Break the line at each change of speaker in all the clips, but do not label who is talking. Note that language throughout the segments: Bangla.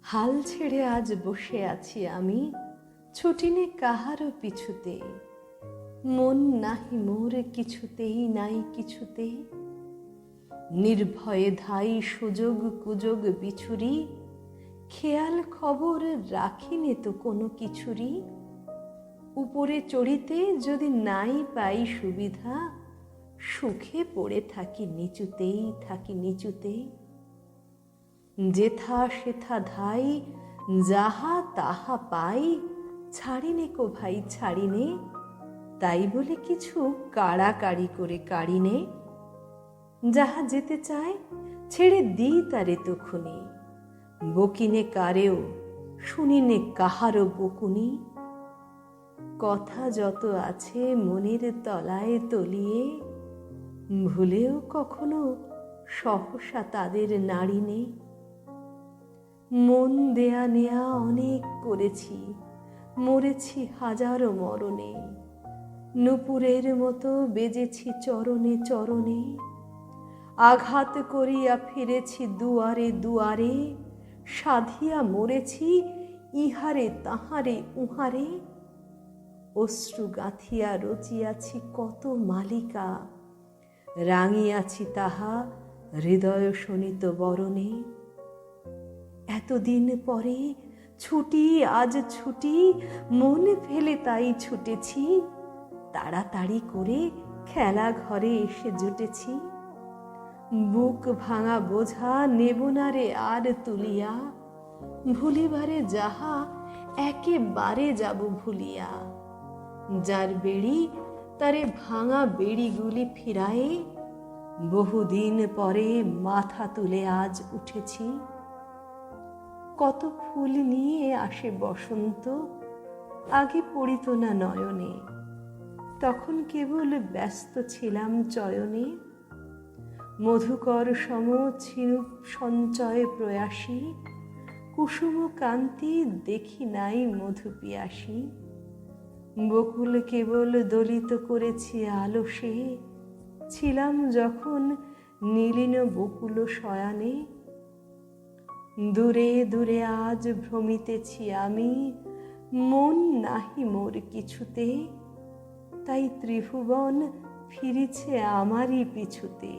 হাল ছেড়ে আজ বসে আছি আমি, ছুটিনে কাহারও পিছুতে। মন নাহি মোর কিছুতেই নাই কিছুতে। নির্ভয়ে ধাই সুযোগ কুযোগ বিছুরি, খেয়াল খবর রাখিনে তো কোনো কিছুরই। উপরে চড়িতে যদি নাই পাই সুবিধা, সুখে পড়ে থাকি নিচুতে। যেথা সেথা ধাই যাহা তাহা পাই, ছাড়িনে কো ভাই ছাড়িনে। তাই বলে কিছু কাড়াকাড়ি করে কাড়িনে। যাহা যেতে চায় ছেড়ে দিই তারে তখুনি। বকিনে কারেও শুনিনে কাহারও বকুনি। কথা যত আছে মনের তলায় তলিয়ে, ভুলেও কখনো সহসা তাদের নাড়িনে। মন দেয়া নেয়া অনেক করেছি, মরেছি হাজারো মরণে। নূপুরের মতো বেজেছি চরণে চরণে। আঘাত করিয়া ফিরেছি দুয়ারে দুয়ারে, সাধিয়া মরেছি ইহারে তাহারে উহারে। অশ্রু গাঁথিয়া রচিয়াছি কত মালিকা, রাঙিয়াছি তাহা হৃদয় শোণিত বরণে। এতদিন পরে ছুটি আজ ছুটি, মন ফেলে তাই ছুটেছি। তাড়াতাড়ি করে খেলা ঘরে এসে জুটেছি। বুক ভাঙা বোঝা নেব না রে আর তুলিয়া, ভুলিবারে যাহা একেবারে যাব ভুলিয়া। যার বেড়ি তারে ভাঙা বেড়িগুলি ফিরায়ে, বহুদিন পরে মাথা তুলে আজ উঠেছি। কত ফুল নিয়ে আসে বসন্ত, আগে পড়িত না নয়নে। তখন কেবল ব্যস্ত ছিলাম চয়নে। মধুকর সম ছিনুপ সঞ্চয় প্রয়াসী, কুসুম কান্তি দেখি নাই মধু পিয়াসী। বকুল কেবল দলিত করেছি আলসে, ছিলাম যখন নীলিন বকুল শয়ানে। দূরে দূরে আজ ভ্রমিতেছি আমি, মন নাহি মোর কিছুতে। তাই ত্রিভুবন ফিরিছে আমারই পিছুতে।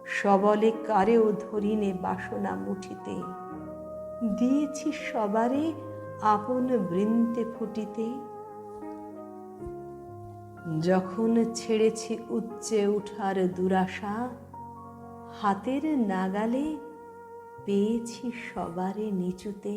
সবলে কারেও ধরিনে বাসনা মুঠিতে, দিয়েছি সবারে আপন বৃন্তে ফুটিতে। যখন ছেড়েছি উচ্চে উঠার দুরাশা, হাতের নাগালে পেয়েছি সবারে নিচুতে।